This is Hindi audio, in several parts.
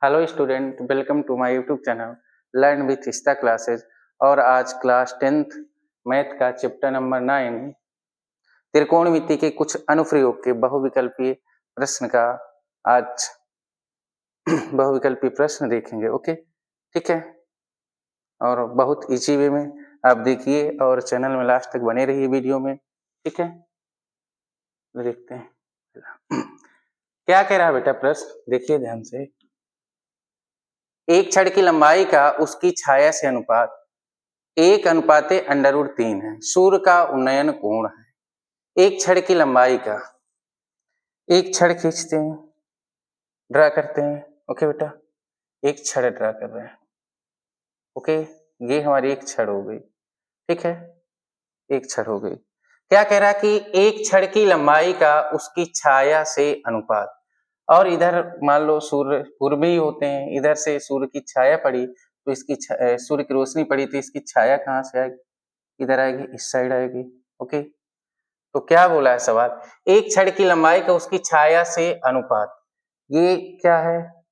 Hello student, welcome to my YouTube channel learn with Ista classes. और आज क्लास 10th मैथ का चैप्टर नंबर 9 त्रिकोणमिति के कुछ अनुप्रयोग के बहुविकल्पीय प्रश्न का आज बहुविकल्पीय प्रश्न देखेंगे। ओके, ठीक है। और बहुत इजी वे में आप देखिए और चैनल में लास्ट तक बने रहिए वीडियो में, ठीक है। देखते हैं क्या कह रहा है बेटा प्रश्न, देखिए ध्यान से। एक छड़ की लंबाई का उसकी छाया से अनुपात 1:√3 है। सूर्य का उन्नयन कोण है। एक छड़ की लंबाई का, एक छड़ खींचते हैं, ड्रा करते हैं। ओके बेटा, एक छड़ ड्रा कर रहे हैं। ओके, ये हमारी एक छड़ हो गई, ठीक है, एक छड़ हो गई। क्या कह रहा है कि एक छड़ की लंबाई का उसकी छाया से अनुपात, और इधर मान लो सूर्य पूर्वी होते हैं, इधर से सूर्य की छाया पड़ी तो इसकी सूर्य की रोशनी पड़ी तो इसकी छाया कहाँ से आएगी, इधर आएगी, इस साइड आएगी। ओके, तो क्या बोला है सवाल, एक छड़ की लंबाई का उसकी छाया से अनुपात, ये क्या है,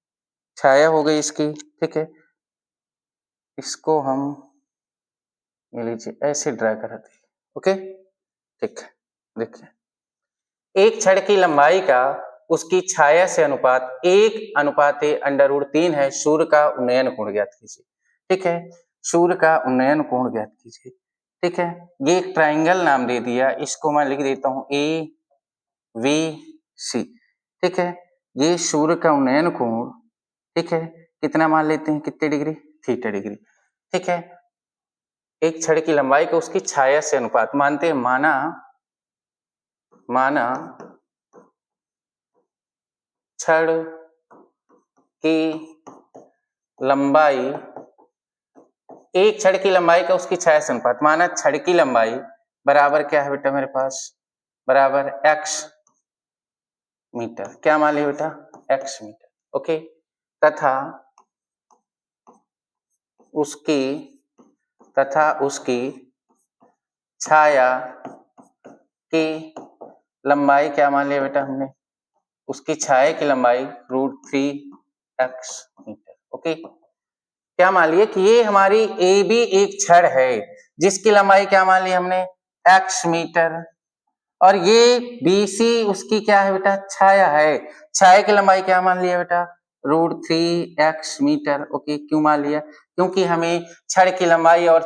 छाया हो गई इसकी, ठीक है। इसको हम ये लीजिए ऐसे ड्रा कराते हैं। ओके, ठीक है। देखिए, एक छड़ की लंबाई का उसकी छाया से अनुपात 1:√3 है। सूर्य का उन्नयन कोण ज्ञात कीजिए, ठीक है। सूर्य का उन्नयन कोण ज्ञात कीजिए, ठीक है। ये एक ट्राइंगल नाम दे दिया, इसको मैं लिख देता हूं AVC, ठीक है। ये सूर्य का उन्नयन कोण, ठीक है, कितना मान लेते हैं, कितने डिग्री, थीटा डिग्री, ठीक है। एक छड़ की लंबाई को उसकी छाया से अनुपात मानते हैं, माना छड़ की लंबाई, एक छड़ की लंबाई का उसकी छाया से अनुपात, माना छड़ की लंबाई बराबर क्या है बेटा मेरे पास, बराबर x मीटर। क्या मान लिया बेटा, x मीटर। ओके, तथा उसकी छाया की लंबाई क्या मान लिया बेटा हमने, उसकी छाया की लंबाई √3x मीटर। ओके, क्या मान लिया कि ये हमारी AB एक छड़ है जिसकी लंबाई क्या मान ली हमने, x मीटर, और ये BC उसकी क्या है बेटा, छाया है। छाया की लंबाई क्या मान लिया बेटा, √3x मीटर। ओके, क्यों मान लिया, क्योंकि हमें छड़ की लंबाई और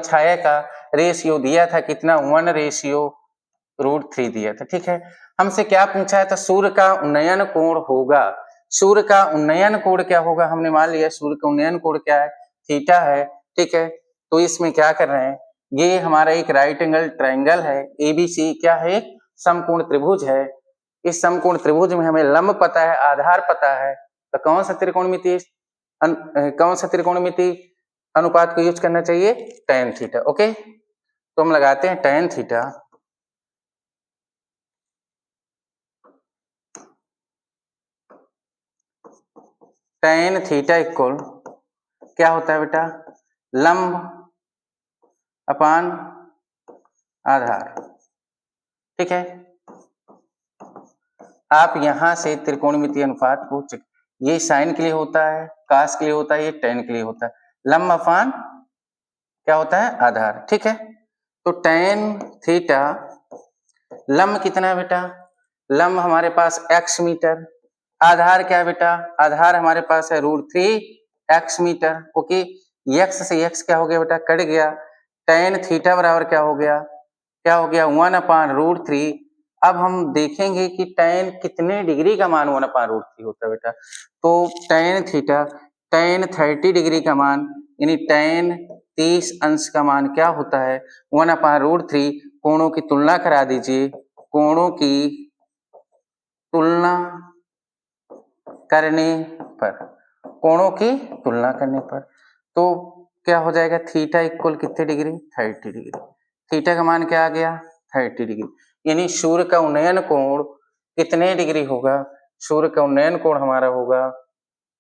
छाया का रेशियो दिया था, कितना, 1:√3 दिया था, ठीक है। हमसे क्या पूछा था, सूर्य का उन्नयन कोण होगा, सूर्य का उन्नयन कोण क्या होगा, हमने मान लिया सूर्य का उन्नयन कोण क्या है, थीटा है, ठीक है। तो इसमें क्या कर रहे हैं, ये हमारा एक राइट एंगल ट्राइंगल है, ABC क्या है, समकोण त्रिभुज है। इस समकोण त्रिभुज में हमें लंब पता है, आधार पता है, तो कौन सा त्रिकोणमिति अनुपात को यूज करना चाहिए, tan थीटा। ओके, तो हम लगाते हैं tan theta, tan theta equal क्या होता है बेटा, लंब अपान आधार, ठीक है। आप यहां से त्रिकोणमितीय अनुपात को चेक, ये साइन के लिए होता है, कास के लिए होता है, ये tan के लिए होता है, लंब अपान क्या होता है, आधार, ठीक है। तो tan थीटा, लंब कितना है बेटा, लंब हमारे पास x मीटर, आधार क्या है बेटा, आधार हमारे पास है √3x मीटर। ओके, x से x क्या हो गया बेटा, कट गया, tan थीटा बराबर क्या हो गया, 1/√3। अब हम देखेंगे कि tan कितने डिग्री का मान 1/√3 होता है बेटा, तो tan थीटा, tan 30 डिग्री का मान, यानी tan 30 अंश का मान क्या होता है, 1/√3। कोणों की तुलना करा दीजिए, कोणों की तुलना करने पर तो क्या हो जाएगा, थीटा इक्वल कितने डिग्री, 30 डिग्री। थीटा का मान क्या आ गया, 30 डिग्री, यानी सूर्य का उन्नयन कोण कितने डिग्री होगा, सूर्य का उन्नयन कोण हमारा होगा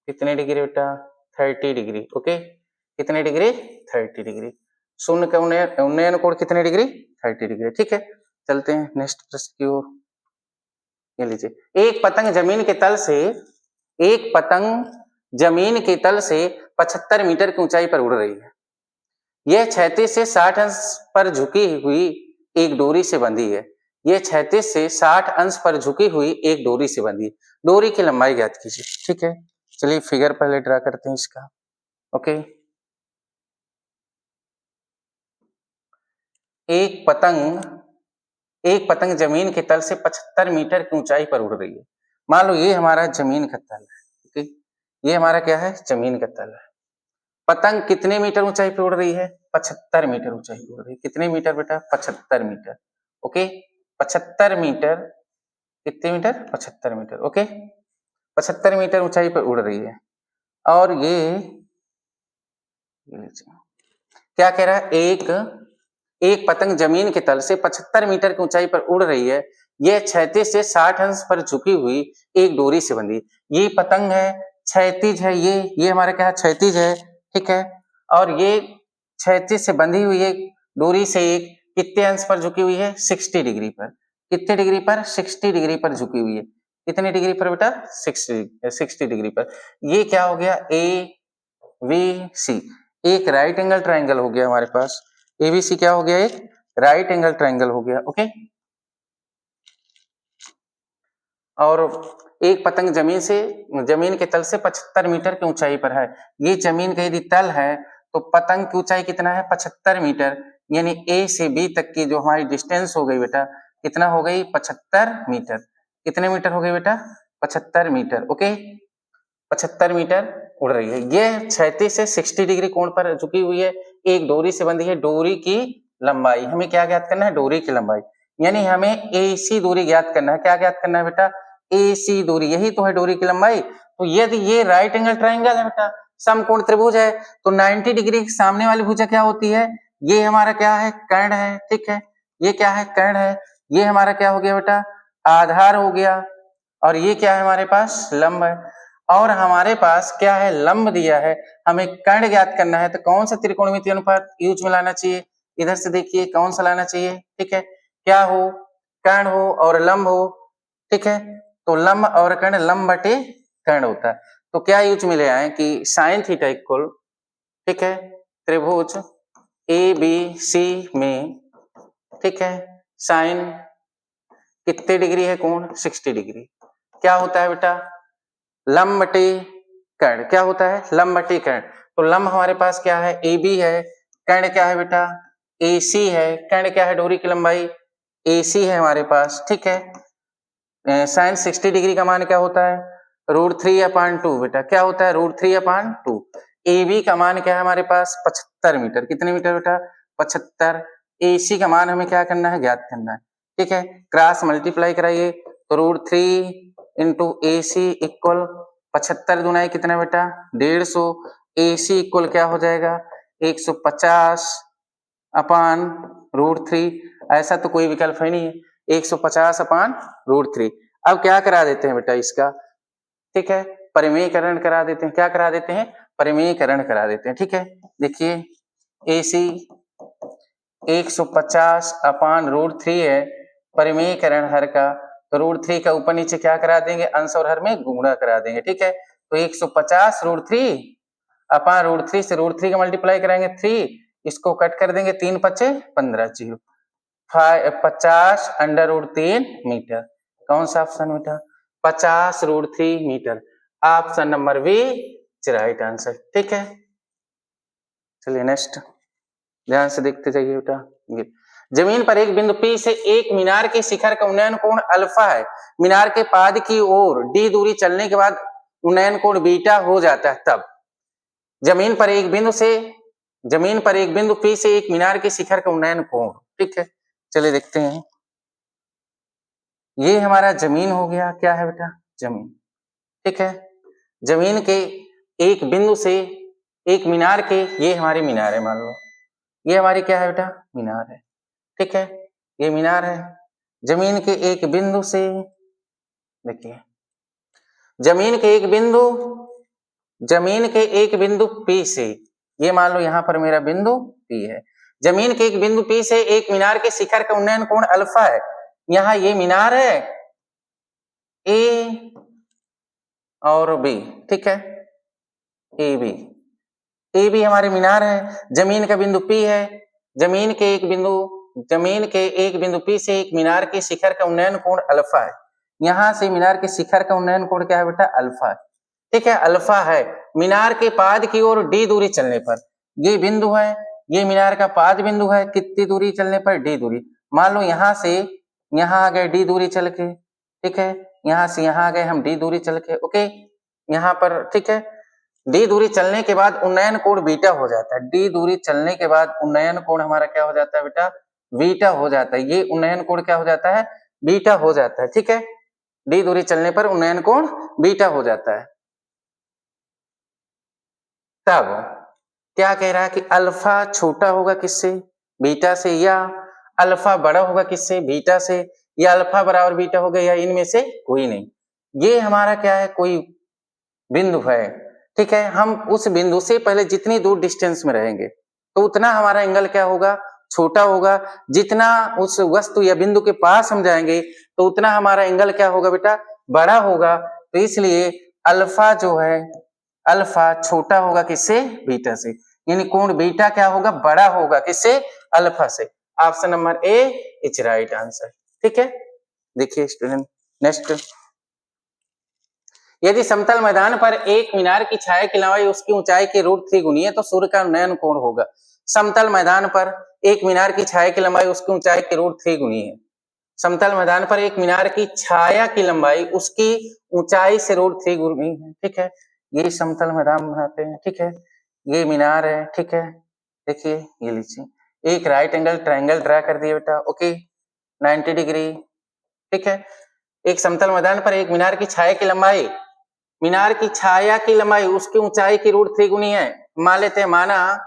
कितने डिग्री बेटा, 30 डिग्री। ओके, कितने डिग्री, 30 डिग्री। शून्य का उन्नयन कोण कितने डिग्री, 30 डिग्री, ठीक है। चलते हैं नेक्स्ट प्रश्न की ओर। ये लीजिए, एक पतंग जमीन के तल से एक पतंग जमीन के तल से 75 मीटर की ऊंचाई पर उड़ रही है। यह 36 से 60 अंश पर झुकी हुई एक डोरी से बंधी है। यह 36 से 60 अंश पर झुकी हुई एक डोरी से बंधी है। डोरी की लंबाई ज्ञात कीजिए। ठीक है, चलिए फिगर पहले ड्रा करते हैं इसका। ओके, एक पतंग जमीन के तल से 75 मीटर की ऊंचाई पर उड़ रही है। मान लो ये हमारा जमीन का तल है। ओके, ये हमारा क्या है? जमीन का तल है। पतंग कितने मीटर ऊंचाई पे उड़ रही है? 75 मीटर ऊंचाई पे उड़ रही है। कितने मीटर बेटा? 75 मीटर। ओके, 75 मीटर, कितने मीटर? 75 मीटर। ओके, 75 मीटर ऊंचाई पर उड़ रही है। और ये क्या कह रहा है? एक पतंग जमीन के तल से 75 मीटर की ऊंचाई पर उड़ रही है। यह 36 से 60 अंश पर झुकी हुई एक डोरी से बंधी। ये पतंग है, क्षैतिज है, ये हमारा क्या है? क्षैतिज है। ठीक है, और ये क्षैतिज से बंधी हुई एक डोरी से एक कितने अंश पर झुकी हुई है? 60 डिग्री पर। कितने डिग्री पर? 60 डिग्री पर झुकी हुई है। कितने डिग्री पर बेटा? 60 डिग्री पर। ये क्या हो गया? ABC, एक राइट एंगल ट्राइंगल हो गया हमारे पास। ABC क्या हो गया? एक राइट एंगल ट्राइंगल हो गया। ओके, और एक पतंग जमीन के तल से 75 मीटर की ऊंचाई पर है। ये जमीन का यदि तल है तो पतंग की ऊंचाई कितना है? 75 मीटर। यानी A से B तक की जो हमारी डिस्टेंस हो गई बेटा, कितना हो गई? 75 मीटर। कितने मीटर हो गई बेटा? 75 मीटर। ओके, 75 मीटर उड़ रही है। यह 36 से 60 डिग्री कोण पर झुकी हुई है, एक डोरी से बंधी है। डोरी की लंबाई हमें क्या ज्ञात करना है? डोरी की लंबाई, यानी हमें AC दूरी ज्ञात करना है। क्या ज्ञात करना है बेटा? AC दूरी, यही तो है डोरी की लंबाई। तो यदि ये राइट एंगल ट्राइंगल है बेटा, समकोण त्रिभुज है, तो 90 डिग्री के सामने वाली भुजा क्या होती है? ये हमारा क्या है? कर्ण है। ठीक है, ये क्या है? कर्ण है। ये हमारा क्या हो गया बेटा? आधार हो गया। और ये क्या है हमारे पास? लंब है। और हमारे पास क्या है? लंब दिया है, हमें कर्ण ज्ञात करना है। तो कौन सा त्रिकोणमितीय अनुपात यूज में लाना चाहिए? इधर से देखिए कौन सा लाना चाहिए। ठीक है, क्या हो? कर्ण हो और लंब हो। ठीक है, तो लंब और कर्ण, लंब बटे कर्ण होता है। तो क्या यूज में ले आए कि साइन थीटा इक्वल, ठीक है, त्रिभुज ABC में, ठीक है, साइन कितने डिग्री है कोण? 60 डिग्री। क्या होता है बेटा? लंब बटे कर्ण। क्या होता है? लंब बटे कर्ण। तो लंब हमारे पास क्या है? AB है। कर्ण क्या है बेटा? AC है। कर्ण क्या है? डोरी की लंबाई AC है हमारे पास। ठीक है, साइन 60 डिग्री का मान क्या होता है? √3/2 बेटा। क्या होता है? √3/2। AB का मान क्या है हमारे पास? 75 मीटर। कितने मीटर बेटा? 75। AC का मान हमें क्या करना है? ज्ञात करना है। ठीक है, क्रॉस मल्टीप्लाई कराइए तो √3 × AC इक्वल 75 दुनाई कितना बेटा? 150। AC इक्वल क्या हो जाएगा? 150/√3। ऐसा तो कोई विकल्प है नहीं है, 150/√3। अब क्या करा देते हैं बेटा इसका? ठीक है, परिमेयकरण करा देते हैं। क्या करा देते हैं? परिमेयकरण करा देते हैं। ठीक है, देखिए AC 150/√3 है, परिमेयकरण हर का, तो √3 का ऊपर नीचे क्या करा देंगे? अंश और हर में गुणा करा देंगे। ठीक है, तो 150/√3 से √3 का मल्टीप्लाई कराएंगे 3, इसको कट कर देंगे, 3 पचे 15, 0, 50/√3 मीटर। कौन सा ऑप्शन बेटा? 50√3 metre. Option number B right answer. ठीक है, चलिए नेक्स्ट, ध्यान से देखते जाइए बेटा। जमीन पर एक बिंदु P से एक मीनार के शिखर का उन्नयन कोण अल्फा है। मीनार के पाद की ओर D दूरी चलने के बाद उन्नयन कोण बीटा हो जाता है। तब जमीन पर एक बिंदु P से एक मीनार के शिखर का उन्नयन कोण। ठीक है, चलिए देखते हैं। ये हमारा जमीन हो गया। क्या है बेटा? जमीन। ठीक है, जमीन के एक बिंदु से एक मीनार के, ये हमारी मीनार है, मान लो ये हमारी क्या है बेटा? मीनार है। ठीक है, ये मीनार है। जमीन के एक बिंदु से, देखिए जमीन के एक बिंदु P से, ये मान लो यहां पर मेरा बिंदु P है। जमीन के एक बिंदु P से एक मीनार के शिखर का उन्नयन कोण अल्फा है। यहाँ ये मीनार है A और बी, ठीक है, ए बी। ए बी हमारे मीनार है, जमीन का बिंदु P है, जमीन के एक बिंदु P से एक मीनार के शिखर का उन्नयन कोण अल्फा है। यहां से मीनार के शिखर का उन्नयन कोण क्या है बेटा? अल्फा है, ठीक है, अल्फा है। मीनार के पाद की ओर d दूरी चलने पर, ये बिंदु है, ये मीनार का पाद बिंदु है, कितनी दूरी चलने पर? d दूरी। मान लो यहां से यहां आ गए d दूरी चल के, ठीक है, यहां से यहां आ गए हम d दूरी चल के, ओके, यहां पर, ठीक है। d दूरी चलने के बाद उन्नयन कोण बीटा हो जाता है। d दूरी चलने के बाद उन्नयन कोण हमारा क्या हो जाता है बेटा? बीटा हो जाता है। ये उन्नयन कोण क्या हो जाता है? बीटा हो जाता है, ठीक है। d दूरी चलने पर उन्नयन कोण बीटा हो जाता है। तब क्या कह रहा है कि अल्फा छोटा होगा किससे? बीटा से, या अल्फा बड़ा होगा किससे? बीटा से, या अल्फा बराबर बीटा होगा, या इनमें से कोई नहीं। ये हमारा क्या है? कोई बिंदु है, ठीक है। हम उस बिंदु से पहले जितनी दूर डिस्टेंस में रहेंगे तो उतना हमारा एंगल क्या होगा? छोटा होगा। जितना उस वस्तु या बिंदु के पास हम जाएंगे तो उतना हमारा एंगल क्या होगा बेटा? बड़ा होगा। तो इसलिए अल्फा जो है, अल्फा छोटा होगा किससे? बीटा से, यानी कोण बीटा क्या होगा? बड़ा होगा किससे? अल्फा से। Option number A is right answer, ठीक है। देखिए स्टूडेंट, नेक्स्ट, यदि समतल मैदान पर एक मीनार की छाया की लंबाई उसकी ऊंचाई के √3 गुनी है तो सूर्य का उन्नयन कोण होगा। समतल मैदान पर एक मीनार की छाया की लंबाई उसकी ऊंचाई के √3 गुनी है। समतल मैदान पर एक मीनार की छाया की लंबाई उसकी ऊंचाई से √3 गुनी है, ठीक है। ये समतल मैदान बनाते हैं, ठीक है, ये मीनार है, ठीक है। देखिए ये लीजिए, एक राइट एंगल ट्रायंगल ड्रा कर दिए बेटा, ओके, 90 डिग्री, ठीक है। एक समतल मैदान पर एक मीनार की छाया की लंबाई, मीनार की छाया की लंबाई उसकी ऊंचाई की √3 गुनी है। मान लेते हैं, माना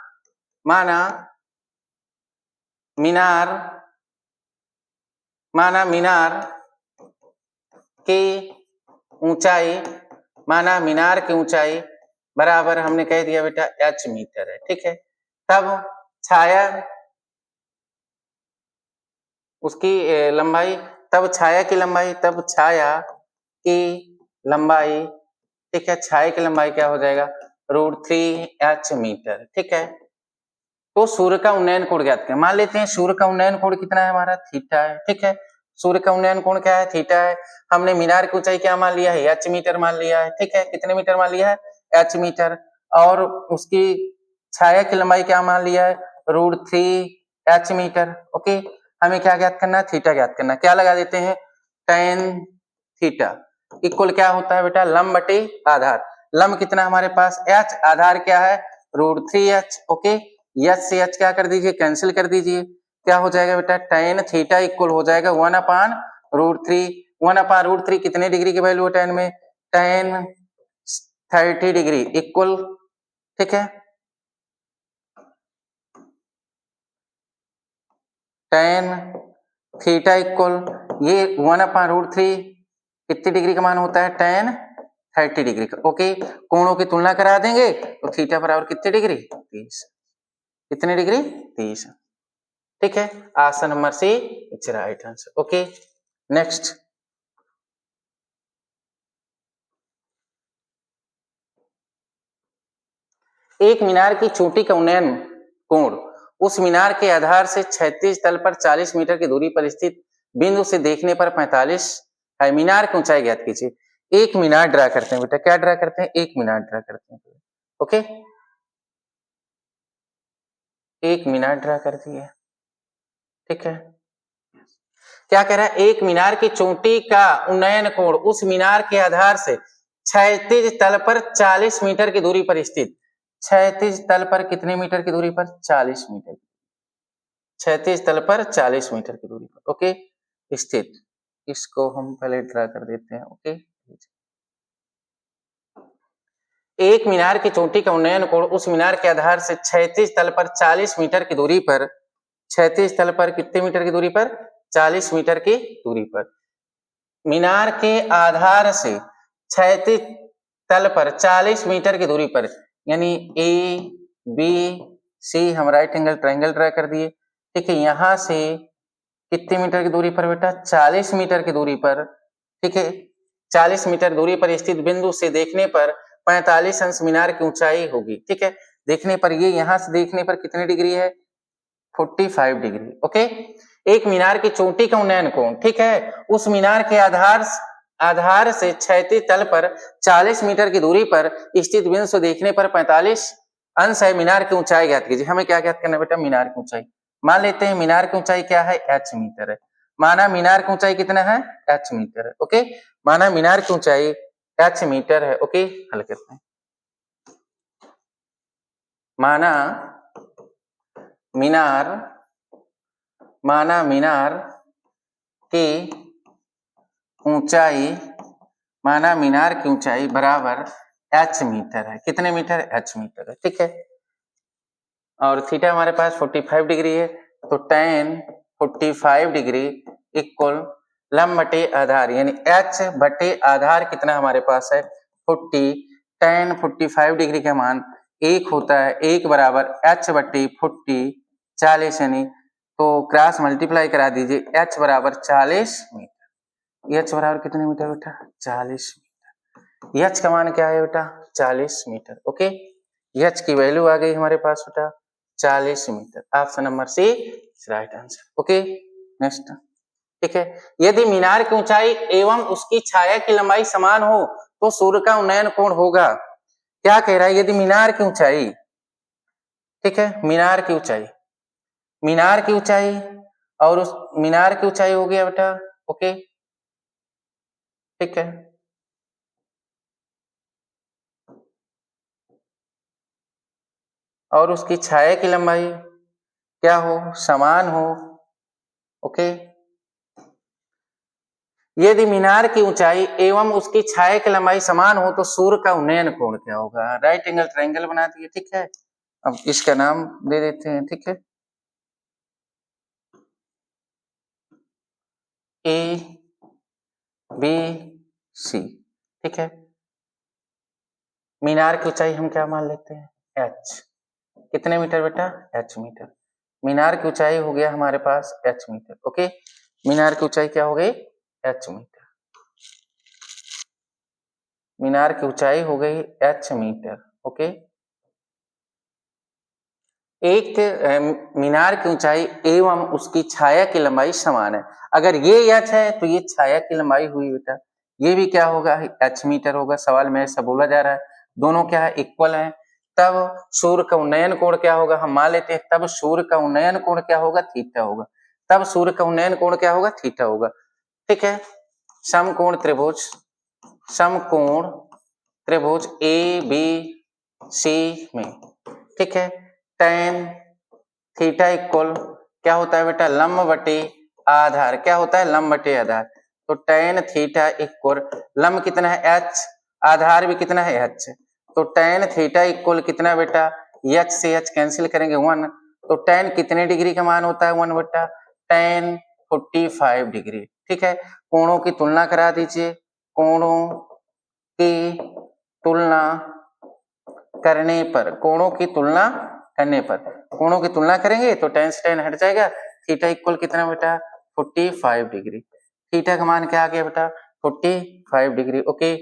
मीनार की ऊंचाई, माना मीनार की ऊंचाई बराबर हमने कह दिया बेटा h मीटर है, ठीक है। तब छाया उसकी लंबाई, तब छाया की लंबाई, ठीक है, छाया की लंबाई क्या हो जाएगा? √3h मीटर, ठीक है। तो सूर्य का उन्नयन कोण ज्ञात करें। मान लेते हैं सूर्य का उन्नयन कोण कितना है हमारा? थीटा है, ठीक है। सूर्य का उन्नयन कोण क्या है? थीटा है। हमने मीनार की ऊंचाई क्या मान लिया है? h मीटर मान लिया है, ठीक है। कितने मीटर मान लिया है? h metre. और उसकी छाया की लंबाई क्या मान लिया है? √3h metre, okay. हमें क्या ज्ञात करना है? थीटा ज्ञात करना है। क्या लगा देते हैं? tan थीटा इक्वल क्या होता है बेटा? लंब बटे आधार। लंब कितना हमारे पास? h, आधार क्या है? √3h, okay. h से h क्या कर दीजिए? कैंसिल कर दीजिए। क्या हो जाएगा बेटा? tan थीटा इक्वल हो जाएगा 1/√3। 1/√3 कितने डिग्री की वैल्यू है tan में? tan 30 डिग्री इक्वल, ठीक है, tan थीटा इक्वल ये 1/√3 कितनी डिग्री का मान होता है? tan 30 डिग्री का, ओके। कोणों की तुलना करा देंगे तो थीटा बराबर कितने डिग्री? 30। कितने डिग्री? 30, ठीक है। Option number see it's right answer, okay. Next, एक मीनार की चोटी का उन्नयन कोण उस मीनार के आधार से क्षैतिज तल पर 40 मीटर की दूरी पर स्थित बिंदु से देखने पर 45 है। मीनार की ऊंचाई ज्ञात कीजिए। एक मीनार ड्रा करते हैं बेटा। क्या ड्रा करते हैं? एक मीनार ड्रा करते हैं, ओके। एक मीनार ड्रा कर दिए, ठीक है। क्या कह रहा है? एक मीनार की चोटी का उन्नयन कोण उस मीनार के आधार से क्षैतिज तल पर 40 मीटर की दूरी पर स्थित, क्षैतिज तल पर कितने मीटर की दूरी पर? 40 मीटर। क्षैतिज तल पर 40 मीटर की दूरी पर, ओके, स्थित। इसको हम पहले ड्रा कर देते हैं, ओके। एक मीनार की चोटी का उन्नयन कोण उस मीनार के आधार से क्षैतिज तल पर 40 मीटर की दूरी पर, क्षैतिज तल पर कितने मीटर की दूरी पर? 40 मीटर की दूरी पर। मीनार के आधार से क्षैतिज तल पर 40 मीटर की दूरी पर, यानी ए बी सी हम राइट एंगल ट्रायंगल ड्रा कर दिए, ठीक है। यहां से कितने मीटर की दूरी पर बेटा? 40 मीटर की दूरी पर, ठीक है। 40 मीटर दूरी पर स्थित बिंदु से देखने पर 45 अंश मीनार की ऊंचाई होगी। ठीक है, देखने पर ये यहां से देखने पर कितने डिग्री है, 45 डिग्री। ओके, एक मीनार की चोटी का उन्नयन कोण, ठीक है, उस मीनार के आधार से क्षैतिज तल पर 40 मीटर की दूरी पर स्थित बिंदु से देखने पर 45 अंश है। मीनार की ऊंचाई ज्ञात कीजिए। हमें क्या ज्ञात करना है बेटा, मीनार की ऊंचाई। मान लेते हैं मीनार की ऊंचाई क्या है, h मीटर है। माना मीनार की ऊंचाई कितना है, h मीटर है। ओके, माना मीनार की ऊंचाई h मीटर है। ओके, हल करते हैं। माना मीनार की ऊंचाई, माना मीनार की ऊंचाई बराबर h मीटर है। कितने मीटर, h मीटर है। ठीक है, और थीटा हमारे पास 45 डिग्री है, तो tan 45 डिग्री इक्वल लंब बटे आधार, यानी h बटे आधार कितना हमारे पास है, 40। tan 45 डिग्री का मान 1 होता है, 1 बराबर h बटे 40 40, यानी तो क्रॉस मल्टीप्लाई करा दीजिए, h बराबर 40 मीटर। h बराबर कितने मीटर बेटा, 40 मीटर। h का मान क्या है बेटा, 40 मीटर। ओके, h की वैल्यू आ गई हमारे पास बेटा 40 metre. Option number C right answer. Okay, next. ठीक है, यदि मीनार की ऊंचाई एवं उसकी छाया की लंबाई समान हो तो सूर्य का उन्नयन कोण होगा। क्या कह रहा है, यदि मीनार की ऊंचाई, ठीक है, मीनार की ऊंचाई और उस मीनार की ऊंचाई हो गया बेटा, ओके, ठीक है, और उसकी छाया की लंबाई क्या हो, समान हो। ओके, यदि मीनार की ऊंचाई एवं उसकी छाया की लंबाई समान हो तो सूर्य का उन्नयन कोण क्या होगा। राइट एंगल ट्रायंगल बना दिए। ठीक है, अब इसका नाम दे देते हैं। ठीक है, ए बी सी। ठीक है, मीनार की ऊंचाई हम क्या मान लेते हैं, h। कितने मीटर बेटा, h मीटर। मीनार की ऊंचाई हो गया हमारे पास h मीटर। ओके, मीनार की ऊंचाई क्या हो गई, h मीटर। मीनार की ऊंचाई हो गई h मीटर। ओके, एक मीनार की ऊंचाई एवं उसकी छाया की लंबाई समान है। अगर ये h है तो ये छाया की लंबाई हुई बेटा, ये भी क्या होगा, h मीटर होगा। सवाल में ऐसा बोला जा रहा है, दोनों क्या है, इक्वल है। तब सूर्य का उन्नयन कोण क्या होगा, हम मान लेते हैं, तब सूर्य का उन्नयन कोण क्या होगा, थीटा होगा। तब सूर्य का उन्नयन कोण क्या होगा, थीटा होगा। ठीक है, समकोण त्रिभुज ए बी सी में, ठीक है, tan थीटा इक्वल क्या होता है बेटा, लंब बटे आधार। क्या होता है, लंब बटे आधार। तो tan थीटा इक्वल लंब कितना है h, आधार भी कितना है h, तो tan थीटा इक्वल कितना बेटा, h से h कैंसिल करेंगे 1, तो tan कितने डिग्री का मान होता है, 1 बेटा tan 45 डिग्री। ठीक है, कोणों की तुलना करा दीजिए। कोणों की तुलना करने पर, कोणों की तुलना करेंगे तो tan से tan हट जाएगा। थीटा इक्वल कितना बेटा, 45 डिग्री। थीटा का मान क्या आ गया बेटा, 45 डिग्री। ओके,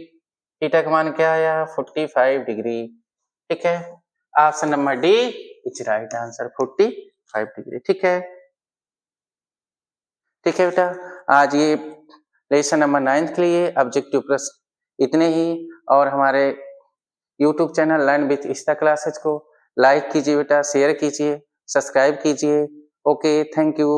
थीटा का मान क्या आया, 45 डिग्री। ठीक है, option number D is right answer, 45 degree. ठीक है, ठीक है बेटा, आज ये लेसन नंबर 9 के लिए ऑब्जेक्टिव प्रश्न इतने ही। और हमारे YouTube channel learn with Ista classes को लाइक कीजिए बेटा, शेयर कीजिए, सब्सक्राइब कीजिए। Okay, thank you.